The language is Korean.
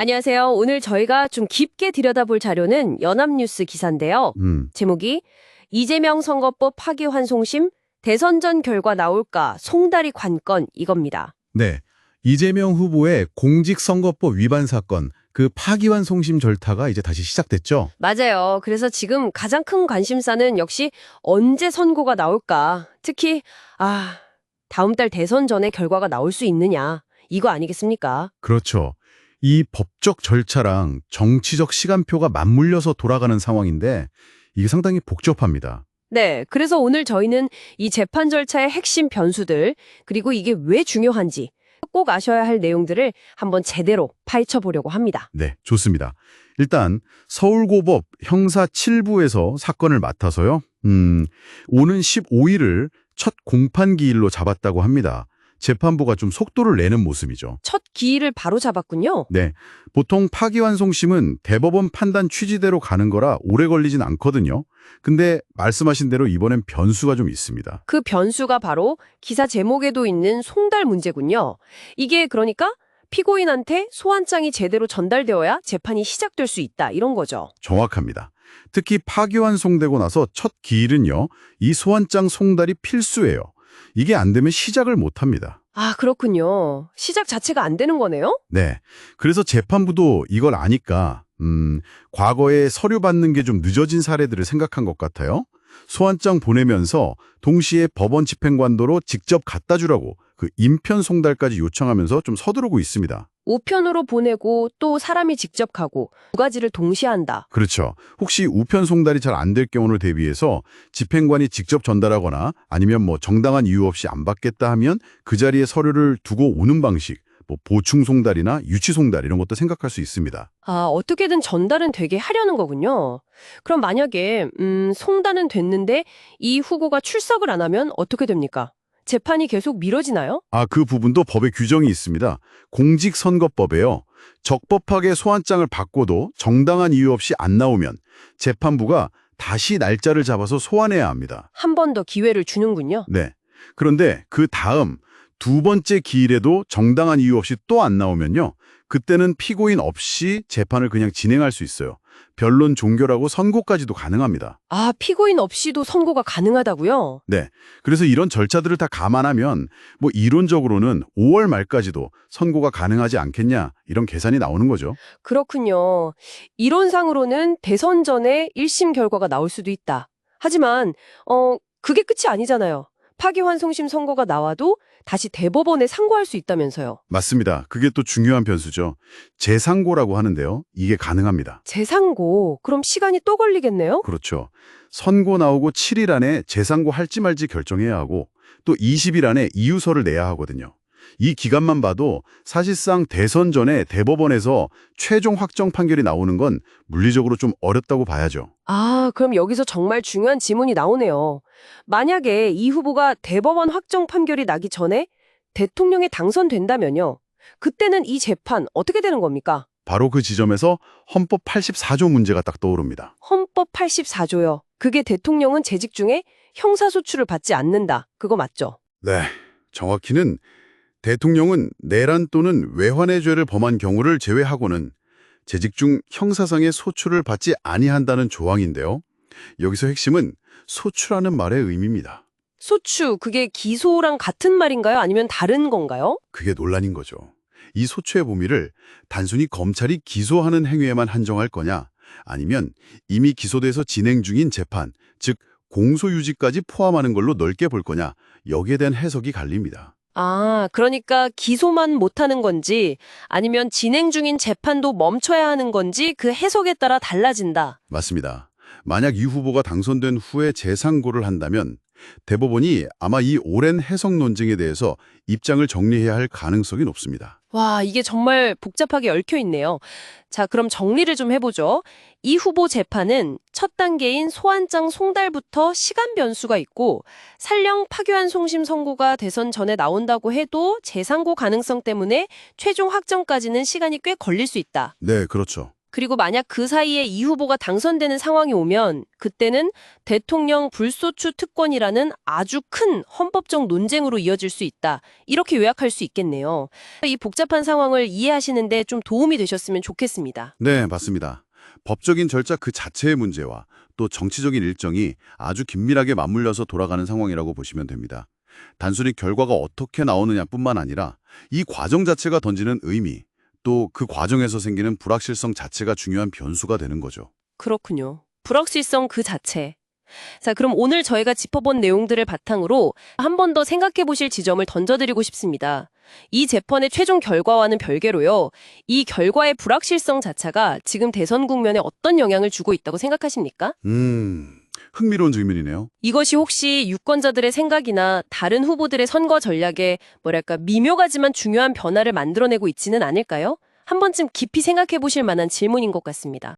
안녕하세요. 오늘 저희가 좀 깊게 들여다볼 자료는 연합뉴스 기사인데요. 제목이 이재명 선거법 파기환송심 대선 전 결과 나올까 송다리 관건 이겁니다. 네. 이재명 후보의 공직선거법 위반 사건, 그 파기환송심 절타가 이제 다시 시작됐죠? 맞아요. 그래서 지금 가장 큰 관심사는 역시 언제 선고가 나올까. 특히 다음 달 대선 전에 결과가 나올 수 있느냐. 이거 아니겠습니까? 그렇죠. 이 법적 절차랑 정치적 시간표가 맞물려서 돌아가는 상황인데 이게 상당히 복잡합니다. 네, 그래서 오늘 저희는 이 재판 절차의 핵심 변수들, 그리고 이게 왜 중요한지 꼭 아셔야 할 내용들을 한번 제대로 파헤쳐 보려고 합니다. 네, 좋습니다. 일단 서울고법 형사 7부에서 사건을 맡아서요. 오는 15일을 첫 공판기일로 잡았다고 합니다. 재판부가 좀 속도를 내는 모습이죠. 첫 기일을 바로 잡았군요. 네, 보통 파기환송심은 대법원 판단 취지대로 가는 거라 오래 걸리진 않거든요. 근데 말씀하신 대로 이번엔 변수가 좀 있습니다. 그 변수가 바로 기사 제목에도 있는 송달 문제군요. 이게 그러니까 피고인한테 소환장이 제대로 전달되어야 재판이 시작될 수 있다, 이런 거죠. 정확합니다. 특히 파기환송되고 나서 첫 기일은요, 이 소환장 송달이 필수예요. 이게 안 되면 시작을 못 합니다. 아, 그렇군요. 시작 자체가 안 되는 거네요? 네. 그래서 재판부도 이걸 아니까 과거에 서류 받는 게 좀 늦어진 사례들을 생각한 것 같아요. 소환장 보내면서 동시에 법원 집행관도로 직접 갖다 주라고 그 인편 송달까지 요청하면서 좀 서두르고 있습니다. 우편으로 보내고 또 사람이 직접 가고 두 가지를 동시에 한다. 그렇죠. 혹시 우편 송달이 잘 안 될 경우를 대비해서 집행관이 직접 전달하거나 아니면 정당한 이유 없이 안 받겠다 하면 그 자리에 서류를 두고 오는 방식, 보충 송달이나 유치 송달 이런 것도 생각할 수 있습니다. 아, 어떻게든 전달은 되게 하려는 거군요. 그럼 만약에 송달은 됐는데 이 후보가 출석을 안 하면 어떻게 됩니까? 재판이 계속 미뤄지나요? 그 부분도 법에 규정이 있습니다. 공직선거법에요. 적법하게 소환장을 받고도 정당한 이유 없이 안 나오면 재판부가 다시 날짜를 잡아서 소환해야 합니다. 한 번 더 기회를 주는군요. 네. 그런데 그 다음 두 번째 기일에도 정당한 이유 없이 또 안 나오면요. 그때는 피고인 없이 재판을 그냥 진행할 수 있어요. 변론 종결하고 선고까지도 가능합니다. 아, 피고인 없이도 선고가 가능하다고요? 네. 그래서 이런 절차들을 다 감안하면 이론적으로는 5월 말까지도 선고가 가능하지 않겠냐 이런 계산이 나오는 거죠. 그렇군요. 이론상으로는 대선 전에 1심 결과가 나올 수도 있다. 하지만 그게 끝이 아니잖아요. 파기환송심 선고가 나와도 다시 대법원에 상고할 수 있다면서요. 맞습니다. 그게 또 중요한 변수죠. 재상고라고 하는데요. 이게 가능합니다. 재상고, 그럼 시간이 또 걸리겠네요? 그렇죠. 선고 나오고 7일 안에 재상고 할지 말지 결정해야 하고 또 20일 안에 이유서를 내야 하거든요. 이 기간만 봐도 사실상 대선 전에 대법원에서 최종 확정 판결이 나오는 건 물리적으로 좀 어렵다고 봐야죠. 아, 그럼 여기서 정말 중요한 지문이 나오네요. 만약에 이 후보가 대법원 확정 판결이 나기 전에 대통령에 당선된다면요. 그때는 이 재판 어떻게 되는 겁니까? 바로 그 지점에서 헌법 84조 문제가 딱 떠오릅니다. 헌법 84조요. 그게 대통령은 재직 중에 형사소출을 받지 않는다. 그거 맞죠? 네, 정확히는 대통령은 내란 또는 외환의 죄를 범한 경우를 제외하고는 재직 중 형사상의 소출을 받지 아니한다는 조항인데요. 여기서 핵심은 소추라는 말의 의미입니다. 소추, 그게 기소랑 같은 말인가요? 아니면 다른 건가요? 그게 논란인 거죠. 이 소추의 범위를 단순히 검찰이 기소하는 행위에만 한정할 거냐, 아니면 이미 기소돼서 진행 중인 재판, 즉 공소유지까지 포함하는 걸로 넓게 볼 거냐, 여기에 대한 해석이 갈립니다. 아, 그러니까 기소만 못하는 건지 아니면 진행 중인 재판도 멈춰야 하는 건지 그 해석에 따라 달라진다. 맞습니다. 만약 이 후보가 당선된 후에 재상고를 한다면 대법원이 아마 이 오랜 해석 논쟁에 대해서 입장을 정리해야 할 가능성이 높습니다. 와, 이게 정말 복잡하게 얽혀 있네요. 자, 그럼 정리를 좀 해보죠. 이 후보 재판은 첫 단계인 소환장 송달부터 시간 변수가 있고 설령 파기환송심 선고가 대선 전에 나온다고 해도 재상고 가능성 때문에 최종 확정까지는 시간이 꽤 걸릴 수 있다. 네, 그렇죠. 그리고 만약 그 사이에 이 후보가 당선되는 상황이 오면 그때는 대통령 불소추 특권이라는 아주 큰 헌법적 논쟁으로 이어질 수 있다. 이렇게 요약할 수 있겠네요. 이 복잡한 상황을 이해하시는데 좀 도움이 되셨으면 좋겠습니다. 네, 맞습니다. 법적인 절차 그 자체의 문제와 또 정치적인 일정이 아주 긴밀하게 맞물려서 돌아가는 상황이라고 보시면 됩니다. 단순히 결과가 어떻게 나오느냐뿐만 아니라 이 과정 자체가 던지는 의미, 또 그 과정에서 생기는 불확실성 자체가 중요한 변수가 되는 거죠. 그렇군요. 불확실성 그 자체. 자, 그럼 오늘 저희가 짚어본 내용들을 바탕으로 한 번 더 생각해 보실 지점을 던져드리고 싶습니다. 이 재판의 최종 결과와는 별개로요. 이 결과의 불확실성 자체가 지금 대선 국면에 어떤 영향을 주고 있다고 생각하십니까? 흥미로운 질문이네요. 이것이 혹시 유권자들의 생각이나 다른 후보들의 선거 전략에 미묘하지만 중요한 변화를 만들어내고 있지는 않을까요? 한 번쯤 깊이 생각해 보실 만한 질문인 것 같습니다.